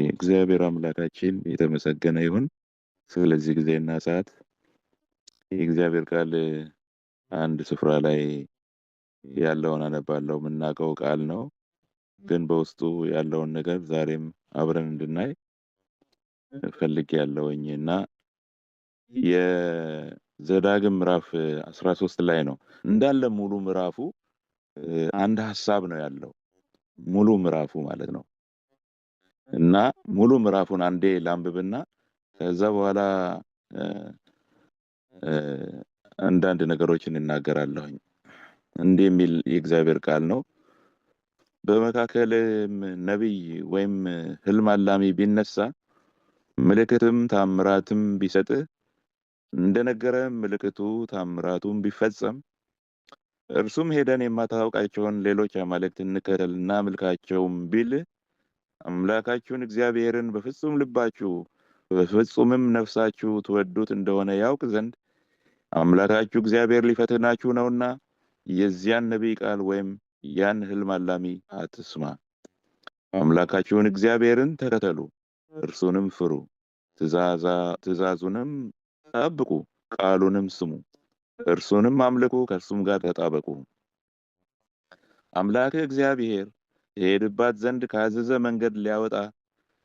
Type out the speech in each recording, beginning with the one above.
እግዚአብሔር አምላካችን የተመሰገነ ይሁን። ስለዚህ ጊዜና ሰዓት የእግዚአብሔር ቃል አንድ ስፍራ ላይ ያለውን አነባለሁ። የምናውቀው ቃል ነው፣ ግን በውስጡ ያለውን ነገር ዛሬም አብረን እንድናይ ፈልጌያለሁኝ እና የዘዳግም ምዕራፍ 13 ላይ ነው እንዳለ ሙሉ ምዕራፉ አንድ ሀሳብ ነው ያለው፣ ሙሉ ምዕራፉ ማለት ነው። እና ሙሉ ምዕራፉን አንዴ ላንብብና ከዛ በኋላ አንዳንድ ነገሮችን እናገራለሁኝ። እንዲህ የሚል የእግዚአብሔር ቃል ነው። በመካከልም ነቢይ ወይም ህልም አላሚ ቢነሳ ምልክትም ታምራትም ቢሰጥህ እንደነገረም ምልክቱ ታምራቱም ቢፈጸም እርሱም ሄደን የማታውቃቸውን ሌሎች አማልክት እንከተል እናምልካቸውም ቢል አምላካችሁን እግዚአብሔርን በፍጹም ልባችሁ በፍጹምም ነፍሳችሁ ትወዱት እንደሆነ ያውቅ ዘንድ አምላካችሁ እግዚአብሔር ሊፈትናችሁ ነውና የዚያን ነቢይ ቃል ወይም ያን ህልም አላሚ አትስማ። አምላካችሁን እግዚአብሔርን ተከተሉ፣ እርሱንም ፍሩ፣ ትእዛዙንም ጠብቁ፣ ቃሉንም ስሙ፣ እርሱንም አምልኩ፣ ከእርሱም ጋር ተጣበቁ። አምላክህ እግዚአብሔር የሄድባት ዘንድ ካዘዘ መንገድ ሊያወጣ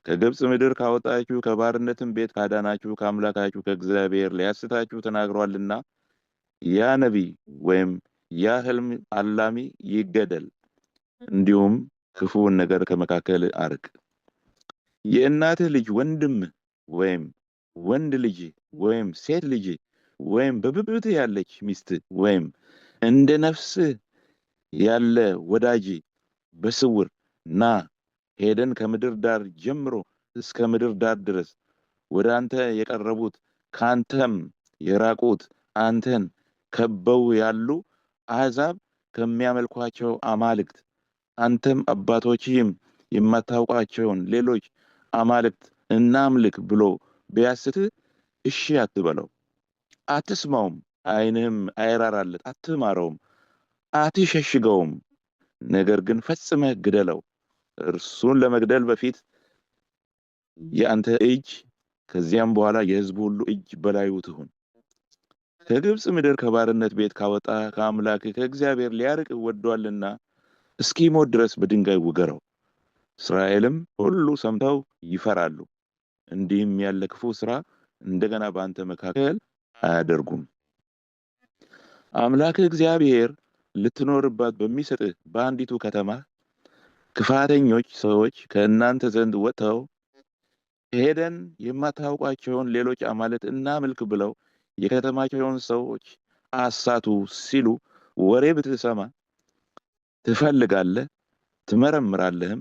ከግብፅ ምድር ካወጣችሁ ከባርነትም ቤት ካዳናችሁ ከአምላካችሁ ከእግዚአብሔር ሊያስታችሁ ተናግሯልና ያ ነቢይ ወይም ያ ህልም አላሚ ይገደል፣ እንዲሁም ክፉውን ነገር ከመካከል አርቅ። የእናትህ ልጅ ወንድም ወይም ወንድ ልጅ ወይም ሴት ልጅ ወይም በብብትህ ያለች ሚስት ወይም እንደ ነፍስህ ያለ ወዳጅ በስውር ና ሄደን ከምድር ዳር ጀምሮ እስከ ምድር ዳር ድረስ ወደ አንተ የቀረቡት ካንተም የራቁት አንተን ከበው ያሉ አሕዛብ ከሚያመልኳቸው አማልክት አንተም አባቶችህም የማታውቋቸውን ሌሎች አማልክት እናምልክ ብሎ ቢያስትህ እሺ አትበለው፣ አትስማውም። ዓይንህም አይራራለት፣ አትማረውም፣ አትሸሽገውም። ነገር ግን ፈጽመህ ግደለው። እርሱን ለመግደል በፊት የአንተ እጅ ከዚያም በኋላ የሕዝቡ ሁሉ እጅ በላዩ ትሁን። ከግብፅ ምድር ከባርነት ቤት ካወጣ ከአምላክ ከእግዚአብሔር ሊያርቅ ወዷልና እስኪሞት ድረስ በድንጋይ ውገረው። እስራኤልም ሁሉ ሰምተው ይፈራሉ። እንዲህም ያለ ክፉ ስራ እንደገና በአንተ መካከል አያደርጉም። አምላክ እግዚአብሔር ልትኖርባት በሚሰጥህ በአንዲቱ ከተማ ክፋተኞች ሰዎች ከእናንተ ዘንድ ወጥተው ሄደን የማታውቋቸውን ሌሎች አማልክት እናምልክ ብለው የከተማቸውን ሰዎች አሳቱ ሲሉ ወሬ ብትሰማ ትፈልጋለህ፣ ትመረምራለህም፣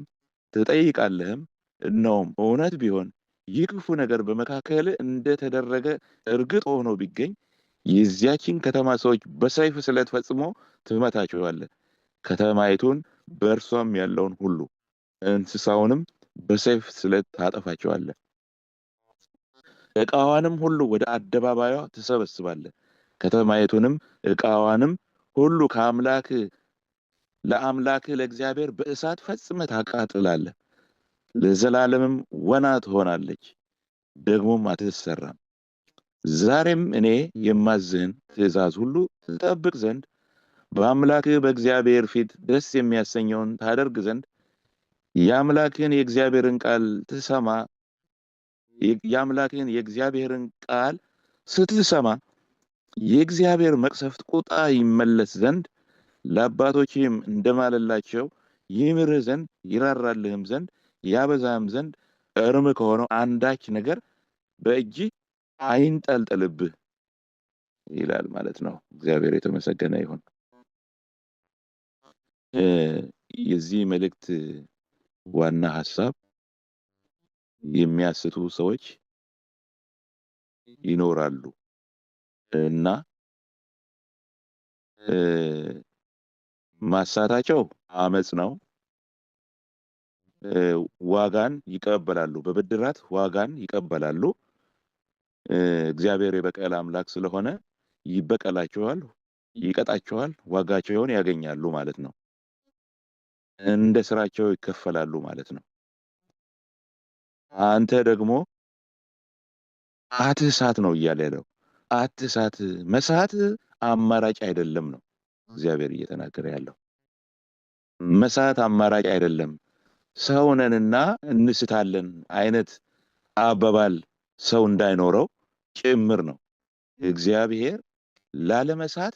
ትጠይቃለህም። እነሆም እውነት ቢሆን ይህ ክፉ ነገር በመካከል እንደተደረገ እርግጥ ሆኖ ቢገኝ የዚያችን ከተማ ሰዎች በሰይፍ ስለት ፈጽሞ ትመታቸዋለህ። ከተማይቱን በእርሷም ያለውን ሁሉ እንስሳውንም በሰይፍ ስለት ታጠፋቸዋለህ። ዕቃዋንም ሁሉ ወደ አደባባይዋ ትሰበስባለህ። ከተማይቱንም ዕቃዋንም ሁሉ ለአምላክህ ለእግዚአብሔር በእሳት ፈጽመህ ታቃጥላለህ። ለዘላለምም ወና ትሆናለች፣ ደግሞም አትሰራም። ዛሬም እኔ የማዝህን ትእዛዝ ሁሉ ትጠብቅ ዘንድ በአምላክህ በእግዚአብሔር ፊት ደስ የሚያሰኘውን ታደርግ ዘንድ የአምላክህን የእግዚአብሔርን ቃል ስትሰማ የእግዚአብሔር መቅሰፍት ቁጣ ይመለስ ዘንድ ለአባቶችህም እንደማለላቸው ይምርህ ዘንድ ይራራልህም ዘንድ ያበዛህም ዘንድ እርም ከሆነው አንዳች ነገር በእጅ አይንጠልጠልብህ ይላል ማለት ነው። እግዚአብሔር የተመሰገነ ይሁን። የዚህ መልእክት ዋና ሐሳብ የሚያስቱ ሰዎች ይኖራሉ እና ማሳታቸው አመጽ ነው። ዋጋን ይቀበላሉ፣ በብድራት ዋጋን ይቀበላሉ። እግዚአብሔር የበቀል አምላክ ስለሆነ ይበቀላቸዋል፣ ይቀጣቸዋል፣ ዋጋቸውን ያገኛሉ ማለት ነው። እንደ ስራቸው ይከፈላሉ ማለት ነው። አንተ ደግሞ አትሳት ነው እያለ ያለው። አትሳት፣ መሳት አማራጭ አይደለም ነው እግዚአብሔር እየተናገረ ያለው። መሳት አማራጭ አይደለም፣ ሰው ነንና እንስታለን አይነት አባባል ሰው እንዳይኖረው ጭምር ነው እግዚአብሔር ላለመሳት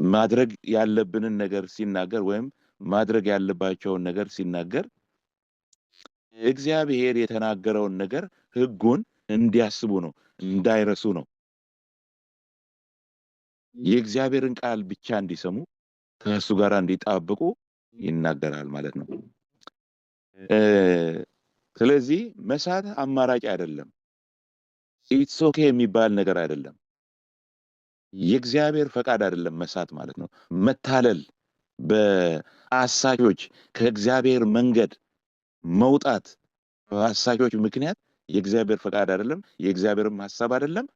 ማድረግ ያለብንን ነገር ሲናገር ወይም ማድረግ ያለባቸውን ነገር ሲናገር እግዚአብሔር የተናገረውን ነገር ሕጉን እንዲያስቡ ነው፣ እንዳይረሱ ነው። የእግዚአብሔርን ቃል ብቻ እንዲሰሙ ከእሱ ጋር እንዲጣብቁ ይናገራል ማለት ነው። ስለዚህ መሳት አማራጭ አይደለም። ኢትስ ኦኬ የሚባል ነገር አይደለም። የእግዚአብሔር ፈቃድ አይደለም መሳት ማለት ነው። መታለል፣ በአሳቾች ከእግዚአብሔር መንገድ መውጣት በአሳቾች ምክንያት የእግዚአብሔር ፈቃድ አይደለም፣ የእግዚአብሔርም ሐሳብ አይደለም።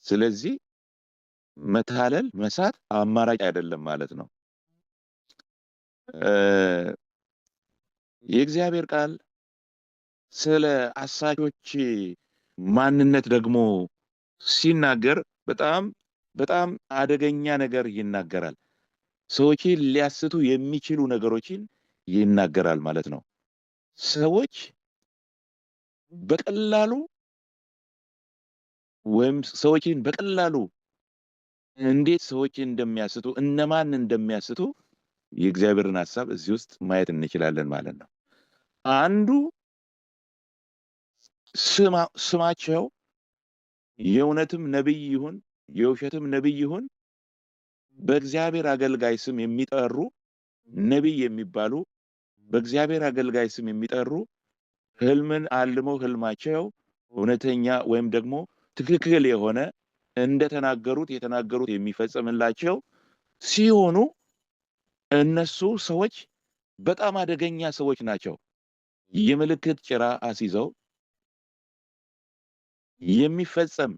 ስለዚህ መታለል፣ መሳት አማራጭ አይደለም ማለት ነው። የእግዚአብሔር ቃል ስለ አሳቾች ማንነት ደግሞ ሲናገር በጣም በጣም አደገኛ ነገር ይናገራል። ሰዎችን ሊያስቱ የሚችሉ ነገሮችን ይናገራል ማለት ነው። ሰዎች በቀላሉ ወይም ሰዎችን በቀላሉ እንዴት ሰዎችን እንደሚያስቱ እነማን እንደሚያስቱ የእግዚአብሔርን ሐሳብ እዚህ ውስጥ ማየት እንችላለን ማለት ነው። አንዱ ስማቸው የእውነትም ነቢይ ይሁን የውሸትም ነቢይ ይሁን በእግዚአብሔር አገልጋይ ስም የሚጠሩ ነቢይ የሚባሉ በእግዚአብሔር አገልጋይ ስም የሚጠሩ ህልምን አልመው ህልማቸው እውነተኛ ወይም ደግሞ ትክክል የሆነ እንደተናገሩት የተናገሩት የሚፈጸምላቸው ሲሆኑ እነሱ ሰዎች በጣም አደገኛ ሰዎች ናቸው። የምልክት ጭራ አስይዘው የሚፈጸም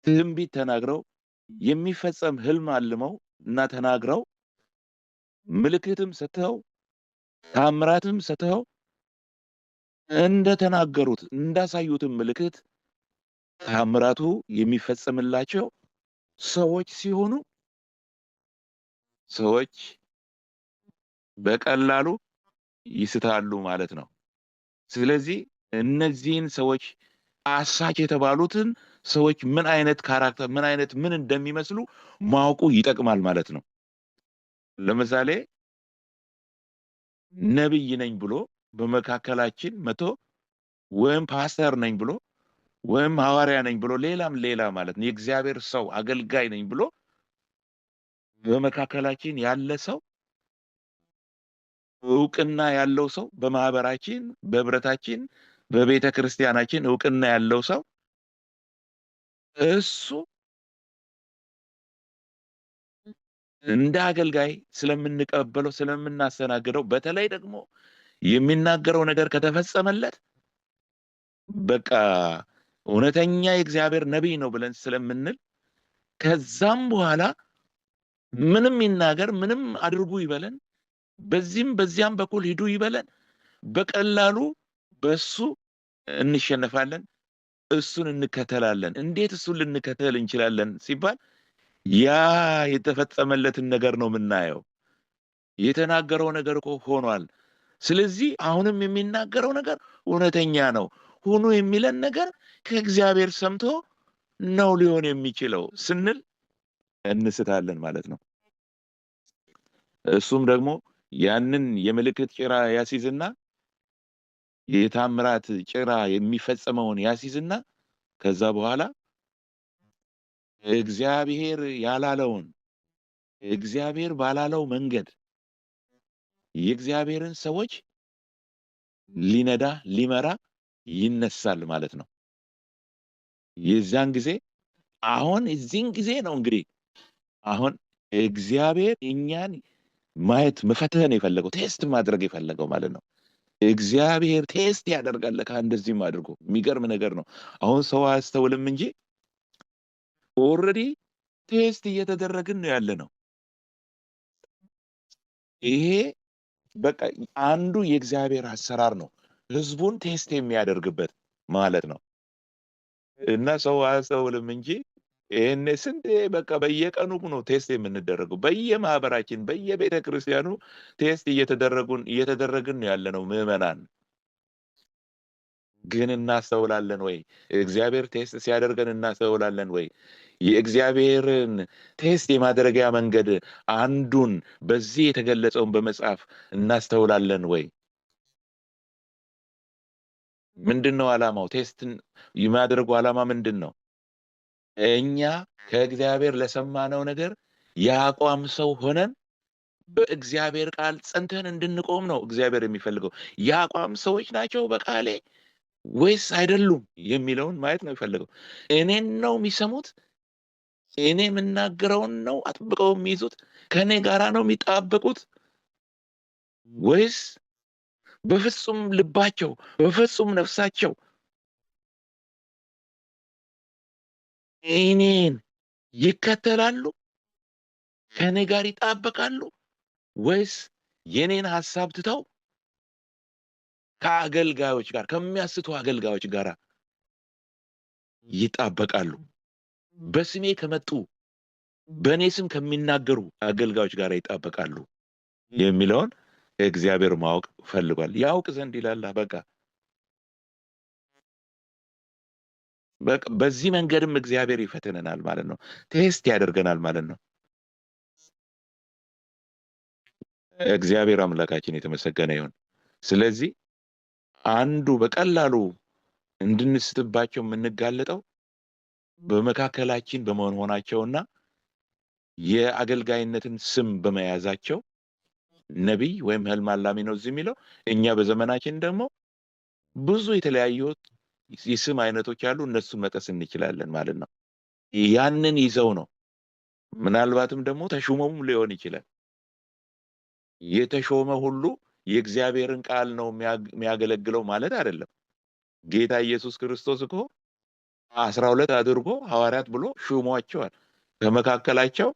ትንቢት ተናግረው የሚፈጸም ህልም አልመው እና ተናግረው ምልክትም ሰጥተው ታምራትም ሰጥተው እንደተናገሩት እንዳሳዩትም ምልክት ታምራቱ የሚፈጸምላቸው ሰዎች ሲሆኑ ሰዎች በቀላሉ ይስታሉ ማለት ነው። ስለዚህ እነዚህን ሰዎች አሳች የተባሉትን ሰዎች ምን አይነት ካራክተር ምን እንደሚመስሉ ማወቁ ይጠቅማል ማለት ነው። ለምሳሌ ነብይ ነኝ ብሎ በመካከላችን መቶ ወይም ፓስተር ነኝ ብሎ ወይም ሐዋርያ ነኝ ብሎ ሌላ ማለት ነው የእግዚአብሔር ሰው አገልጋይ ነኝ ብሎ በመካከላችን ያለ ሰው እውቅና ያለው ሰው በማህበራችን በህብረታችን በቤተ ክርስቲያናችን እውቅና ያለው ሰው እሱ እንደ አገልጋይ ስለምንቀበለው ስለምናስተናግደው በተለይ ደግሞ የሚናገረው ነገር ከተፈጸመለት በቃ እውነተኛ የእግዚአብሔር ነቢይ ነው ብለን ስለምንል ከዛም በኋላ ምንም ይናገር ምንም አድርጉ ይበለን በዚህም በዚያም በኩል ሂዱ ይበለን በቀላሉ በሱ እንሸነፋለን፣ እሱን እንከተላለን። እንዴት እሱን ልንከተል እንችላለን ሲባል ያ የተፈጸመለትን ነገር ነው የምናየው። የተናገረው ነገር እኮ ሆኗል። ስለዚህ አሁንም የሚናገረው ነገር እውነተኛ ነው። ሁኑ የሚለን ነገር ከእግዚአብሔር ሰምቶ ነው ሊሆን የሚችለው ስንል እንስታለን ማለት ነው። እሱም ደግሞ ያንን የምልክት ጭራ ያሲዝና የታምራት ጭራ የሚፈጸመውን ያሲዝና ከዛ በኋላ እግዚአብሔር ያላለውን እግዚአብሔር ባላለው መንገድ የእግዚአብሔርን ሰዎች ሊነዳ ሊመራ ይነሳል ማለት ነው። የዛን ጊዜ አሁን እዚህን ጊዜ ነው እንግዲህ አሁን እግዚአብሔር እኛን ማየት መፈተን የፈለገው ቴስት ማድረግ የፈለገው ማለት ነው። እግዚአብሔር ቴስት ያደርጋል ለካ እንደዚህም አድርጎ የሚገርም ነገር ነው። አሁን ሰው አያስተውልም እንጂ ኦልሬዲ ቴስት እየተደረግን ነው ያለ ነው። ይሄ በቃ አንዱ የእግዚአብሔር አሰራር ነው፣ ህዝቡን ቴስት የሚያደርግበት ማለት ነው። እና ሰው አያስተውልም እንጂ ይሄን ስንት በቃ በየቀኑ ነው ቴስት የምንደረገው። በየማህበራችን በየቤተ ክርስቲያኑ ቴስት እየተደረግን ያለ ነው ምዕመናን። ግን እናስተውላለን ወይ? እግዚአብሔር ቴስት ሲያደርገን እናስተውላለን ወይ? የእግዚአብሔርን ቴስት የማድረጊያ መንገድ አንዱን በዚህ የተገለጸውን በመጽሐፍ እናስተውላለን ወይ? ምንድን ነው ዓላማው? ቴስትን የማድረጉ ዓላማ ምንድን ነው? እኛ ከእግዚአብሔር ለሰማነው ነገር የአቋም ሰው ሆነን በእግዚአብሔር ቃል ጸንተን እንድንቆም ነው እግዚአብሔር የሚፈልገው። የአቋም ሰዎች ናቸው በቃሌ ወይስ አይደሉም የሚለውን ማየት ነው የሚፈልገው። እኔን ነው የሚሰሙት? እኔ የምናገረውን ነው አጥብቀው የሚይዙት? ከእኔ ጋራ ነው የሚጣበቁት? ወይስ በፍጹም ልባቸው በፍጹም ነፍሳቸው እኔን ይከተላሉ? ከእኔ ጋር ይጣበቃሉ? ወይስ የኔን ሐሳብ ትተው ከአገልጋዮች ጋር ከሚያስቱ አገልጋዮች ጋር ይጣበቃሉ? በስሜ ከመጡ በእኔ ስም ከሚናገሩ አገልጋዮች ጋር ይጣበቃሉ የሚለውን እግዚአብሔር ማወቅ ፈልጓል። ያውቅ ዘንድ ይላል። በቃ በዚህ መንገድም እግዚአብሔር ይፈትነናል ማለት ነው። ቴስት ያደርገናል ማለት ነው። እግዚአብሔር አምላካችን የተመሰገነ ይሁን። ስለዚህ አንዱ በቀላሉ እንድንስትባቸው የምንጋለጠው በመካከላችን በመሆናቸውና የአገልጋይነትን ስም በመያዛቸው ነቢይ ወይም ህልም አላሚ ነው እዚህ የሚለው። እኛ በዘመናችን ደግሞ ብዙ የተለያዩ የስም አይነቶች አሉ። እነሱን መጥቀስ እንችላለን ማለት ነው። ያንን ይዘው ነው። ምናልባትም ደግሞ ተሹመውም ሊሆን ይችላል። የተሾመ ሁሉ የእግዚአብሔርን ቃል ነው የሚያገለግለው ማለት አይደለም። ጌታ ኢየሱስ ክርስቶስ እኮ 12 አድርጎ ሐዋርያት ብሎ ሹሟቸዋል። ከመካከላቸው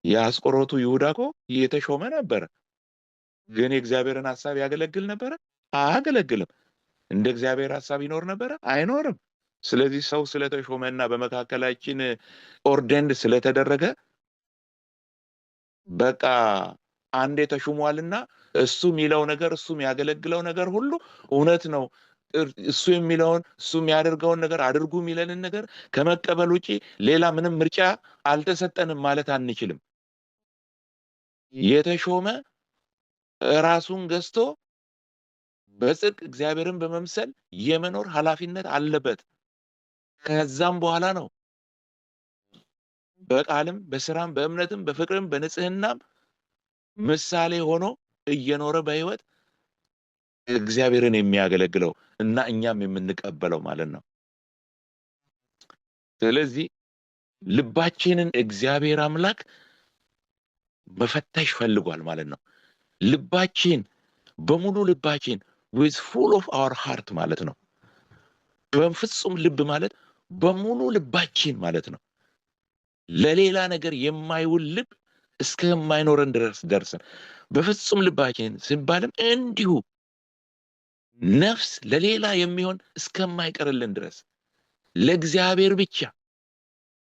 የአስቆሮቱ ይሁዳ እኮ የተሾመ ነበረ። ግን የእግዚአብሔርን ሐሳብ ያገለግል ነበረ? አያገለግልም። እንደ እግዚአብሔር ሐሳብ ይኖር ነበረ? አይኖርም። ስለዚህ ሰው ስለተሾመና በመካከላችን ኦርዴንድ ስለተደረገ በቃ አንዴ ተሹሟልና እሱ የሚለው ነገር እሱ የሚያገለግለው ነገር ሁሉ እውነት ነው። እሱ የሚለውን እሱ የሚያደርገውን ነገር አድርጉ የሚለንን ነገር ከመቀበል ውጪ ሌላ ምንም ምርጫ አልተሰጠንም ማለት አንችልም። የተሾመ ራሱን ገዝቶ በጽድቅ እግዚአብሔርን በመምሰል የመኖር ኃላፊነት አለበት። ከዛም በኋላ ነው በቃልም በስራም በእምነትም በፍቅርም በንጽህናም ምሳሌ ሆኖ እየኖረ በህይወት እግዚአብሔርን የሚያገለግለው እና እኛም የምንቀበለው ማለት ነው። ስለዚህ ልባችንን እግዚአብሔር አምላክ መፈተሽ ፈልጓል ማለት ነው። ልባችን በሙሉ ልባችን with full of our heart ማለት ነው። በፍጹም ልብ ማለት በሙሉ ልባችን ማለት ነው። ለሌላ ነገር የማይውል ልብ እስከማይኖረን ድረስ ደርሰን በፍጹም ልባችን ሲባልም እንዲሁ ነፍስ ለሌላ የሚሆን እስከማይቀርልን ድረስ ለእግዚአብሔር ብቻ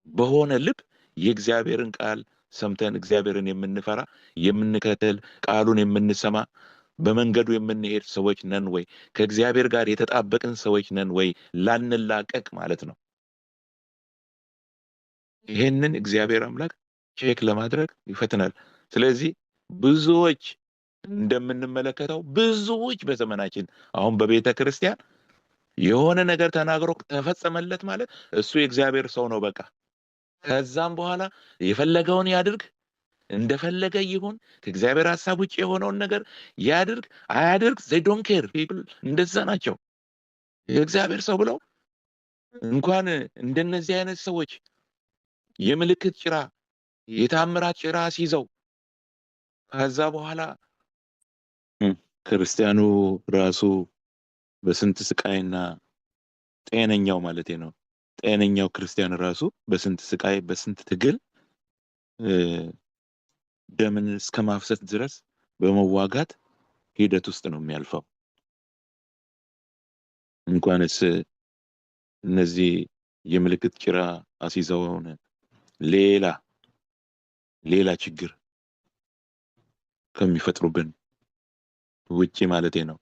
በሆነ ልብ የእግዚአብሔርን ቃል ሰምተን እግዚአብሔርን የምንፈራ የምንከተል ቃሉን የምንሰማ በመንገዱ የምንሄድ ሰዎች ነን ወይ? ከእግዚአብሔር ጋር የተጣበቅን ሰዎች ነን ወይ? ላንላቀቅ ማለት ነው። ይሄንን እግዚአብሔር አምላክ ቼክ ለማድረግ ይፈትናል። ስለዚህ ብዙዎች እንደምንመለከተው ብዙዎች በዘመናችን አሁን በቤተ ክርስቲያን የሆነ ነገር ተናግሮ ተፈጸመለት ማለት እሱ የእግዚአብሔር ሰው ነው በቃ። ከዛም በኋላ የፈለገውን ያድርግ፣ እንደፈለገ ይሁን፣ ከእግዚአብሔር ሐሳብ ውጭ የሆነውን ነገር ያድርግ አያድርግ they don't care people እንደዛ ናቸው። የእግዚአብሔር ሰው ብለው እንኳን እንደነዚህ አይነት ሰዎች የምልክት ጭራ የታምራት ጭራ ሲይዘው ከዛ በኋላ ክርስቲያኑ ራሱ በስንት ስቃይና ጤነኛው ማለቴ ነው ጤነኛው ክርስቲያን ራሱ በስንት ስቃይ በስንት ትግል ደምን እስከ ማፍሰስ ድረስ በመዋጋት ሂደት ውስጥ ነው የሚያልፈው። እንኳንስ እነዚህ የምልክት ጭራ አስይዘውን ሌላ ችግር ከሚፈጥሩብን ውጪ ማለቴ ነው።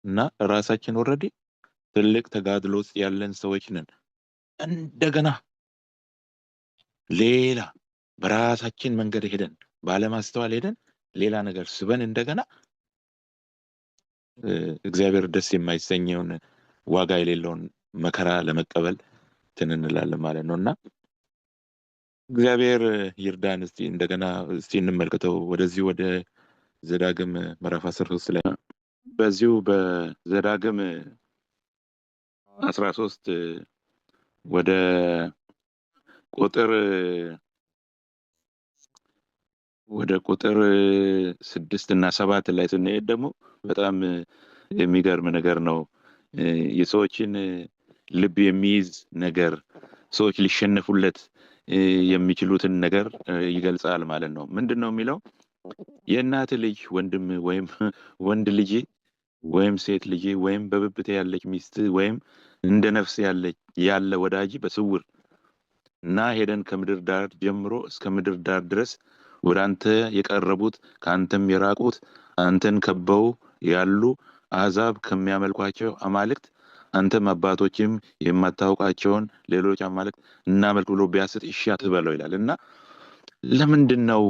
እና ራሳችን ኦልሬዲ ትልቅ ተጋድሎ ውስጥ ያለን ሰዎች ነን። እንደገና ሌላ በራሳችን መንገድ ሄደን ባለማስተዋል ሄደን ሌላ ነገር ስበን እንደገና እግዚአብሔር ደስ የማይሰኘውን ዋጋ የሌለውን መከራ ለመቀበል እንላለን ማለት ነው። እና እግዚአብሔር ይርዳን። እስቲ እንደገና እንመልከተው ወደዚህ ወደ ዘዳግም ምዕራፍ 13 ላይ በዚሁ በዘዳግም 13 ወደ ቁጥር 6 እና 7 ላይ ስንሄድ ደግሞ በጣም የሚገርም ነገር ነው። የሰዎችን ልብ የሚይዝ ነገር፣ ሰዎች ሊሸነፉለት የሚችሉትን ነገር ይገልጻል ማለት ነው። ምንድነው የሚለው? የእናት ልጅ ወንድም ወይም ወንድ ልጅ ወይም ሴት ልጅ ወይም በብብቴ ያለች ሚስት ወይም እንደ ነፍስ ያለ ወዳጅ በስውር እና ሄደን ከምድር ዳር ጀምሮ እስከ ምድር ዳር ድረስ ወደ አንተ የቀረቡት ከአንተም የራቁት አንተን ከበው ያሉ አሕዛብ ከሚያመልኳቸው አማልክት አንተም አባቶችም የማታውቃቸውን ሌሎች አማልክት እናመልክ ብሎ ቢያስት እሺ አትበለው ይላል። እና ለምንድን ነው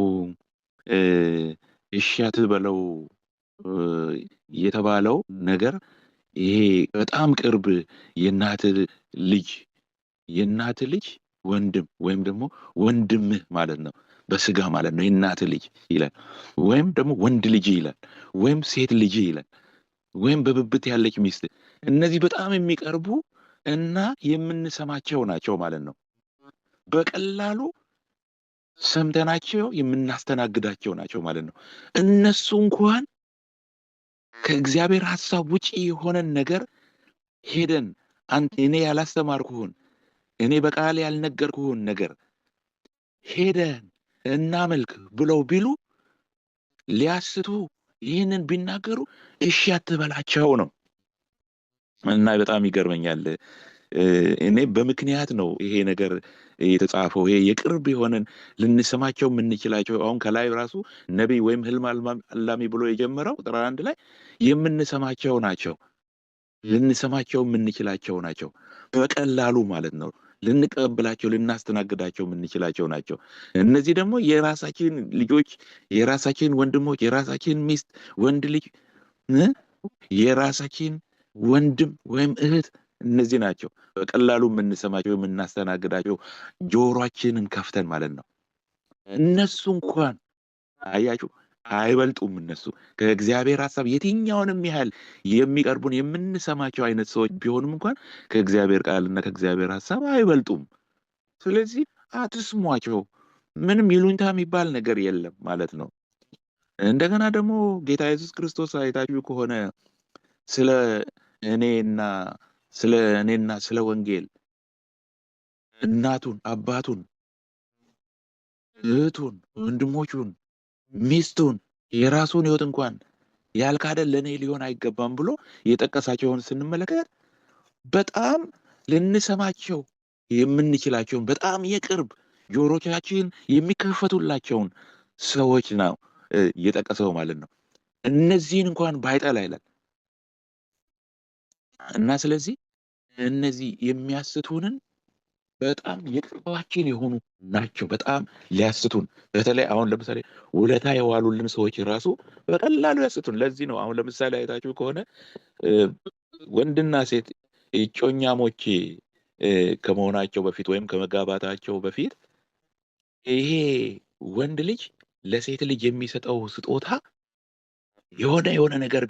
እሺ አትበለው የተባለው ነገር? ይሄ በጣም ቅርብ የእናት ልጅ ወንድም ወይም ደግሞ ወንድምህ ማለት ነው፣ በስጋ ማለት ነው። የእናት ልጅ ይላል፣ ወይም ደግሞ ወንድ ልጅ ይላል፣ ወይም ሴት ልጅ ይላል፣ ወይም በብብት ያለች ሚስት። እነዚህ በጣም የሚቀርቡ እና የምንሰማቸው ናቸው ማለት ነው። በቀላሉ ሰምተናቸው የምናስተናግዳቸው ናቸው ማለት ነው። እነሱ እንኳን ከእግዚአብሔር ሐሳብ ውጪ የሆነን ነገር ሄደን እኔ ያላስተማርኩህን እኔ በቃል ያልነገርኩህን ነገር ሄደን እናመልክ ብለው ቢሉ ሊያስቱ ይህንን ቢናገሩ እሺ አትበላቸው ነው። እና በጣም ይገርመኛል። እኔ በምክንያት ነው ይሄ ነገር የተጻፈው። ይሄ የቅርብ የሆነን ልንሰማቸው የምንችላቸው አሁን ከላይ ራሱ ነቢይ ወይም ህልም አላሚ ብሎ የጀመረው ቁጥር 1 ላይ የምንሰማቸው ናቸው፣ ልንሰማቸው የምንችላቸው ናቸው። በቀላሉ ማለት ነው ልንቀበላቸው ልናስተናግዳቸው የምንችላቸው ናቸው። እነዚህ ደግሞ የራሳችን ልጆች፣ የራሳችን ወንድሞች፣ የራሳችን ሚስት ወንድ ልጅ፣ የራሳችን ወንድም ወይም እህት፣ እነዚህ ናቸው በቀላሉ የምንሰማቸው የምናስተናግዳቸው ጆሮአችንን ከፍተን ማለት ነው። እነሱ እንኳን አያችሁ አይበልጡም። እነሱ ከእግዚአብሔር ሐሳብ የትኛውንም ያህል የሚቀርቡን የምንሰማቸው አይነት ሰዎች ቢሆኑም እንኳን ከእግዚአብሔር ቃልና ከእግዚአብሔር ሐሳብ አይበልጡም። ስለዚህ አትስሟቸው። ምንም ይሉኝታ የሚባል ነገር የለም ማለት ነው። እንደገና ደግሞ ጌታ ኢየሱስ ክርስቶስ አይታችሁ ከሆነ ስለ እኔና ስለ ወንጌል እናቱን፣ አባቱን፣ እህቱን፣ ወንድሞቹን፣ ሚስቱን፣ የራሱን ሕይወት እንኳን ያልካደ ለእኔ ሊሆን አይገባም ብሎ የጠቀሳቸውን ስንመለከት በጣም ልንሰማቸው የምንችላቸውን በጣም የቅርብ ጆሮቻችን የሚከፈቱላቸውን ሰዎች ነው የጠቀሰው ማለት ነው። እነዚህን እንኳን ባይጠላ ይላል። እና ስለዚህ እነዚህ የሚያስቱንን በጣም የቅርባችን የሆኑ ናቸው። በጣም ሊያስቱን፣ በተለይ አሁን ለምሳሌ ውለታ የዋሉልን ሰዎች ራሱ በቀላሉ ያስቱን። ለዚህ ነው አሁን ለምሳሌ አይታችሁ ከሆነ ወንድና ሴት እጮኛሞች ከመሆናቸው በፊት ወይም ከመጋባታቸው በፊት ይሄ ወንድ ልጅ ለሴት ልጅ የሚሰጠው ስጦታ የሆነ ነገር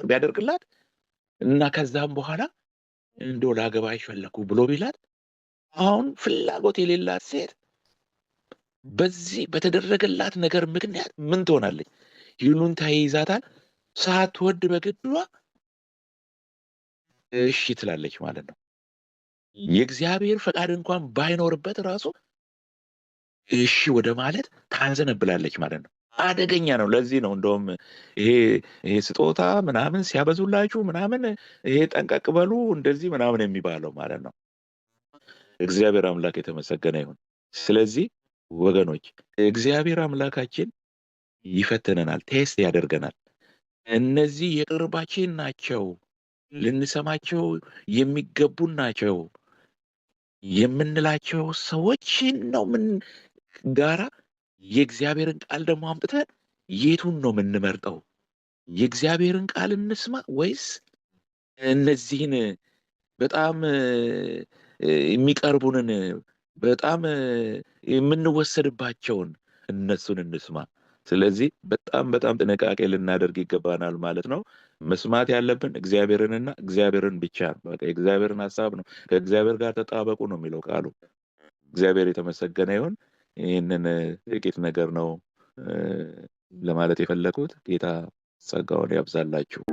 ቢያደርግላት እና ከዛም በኋላ እንደው ላገባሽ ፈለኩ ብሎ ቢላት፣ አሁን ፍላጎት የሌላት ሴት በዚህ በተደረገላት ነገር ምክንያት ምን ትሆናለች? ይሉኝታ ይይዛታል። ሳትወድ በግዷ እሺ ትላለች ማለት ነው። የእግዚአብሔር ፈቃድ እንኳን ባይኖርበት ራሱ እሺ ወደ ማለት ታዘነብላለች ማለት ነው። አደገኛ ነው። ለዚህ ነው እንደውም ይሄ ይሄ ስጦታ ምናምን ሲያበዙላችሁ ምናምን ይሄ ጠንቀቅ በሉ እንደዚህ ምናምን የሚባለው ማለት ነው። እግዚአብሔር አምላክ የተመሰገነ ይሁን። ስለዚህ ወገኖች እግዚአብሔር አምላካችን ይፈትነናል፣ ቴስት ያደርገናል። እነዚህ የቅርባችን ናቸው፣ ልንሰማቸው የሚገቡን ናቸው የምንላቸው ሰዎችን ነው ምን ጋራ የእግዚአብሔርን ቃል ደግሞ አምጥተን የቱን ነው የምንመርጠው? የእግዚአብሔርን ቃል እንስማ ወይስ እነዚህን በጣም የሚቀርቡንን በጣም የምንወሰድባቸውን እነሱን እንስማ? ስለዚህ በጣም በጣም ጥንቃቄ ልናደርግ ይገባናል ማለት ነው። መስማት ያለብን እግዚአብሔርንና እግዚአብሔርን ብቻ ነው። በቃ የእግዚአብሔርን ሀሳብ ነው። ከእግዚአብሔር ጋር ተጣበቁ ነው የሚለው ቃሉ። እግዚአብሔር የተመሰገነ ይሁን። ይህንን ጥቂት ነገር ነው ለማለት የፈለኩት። ጌታ ጸጋውን ያብዛላችሁ።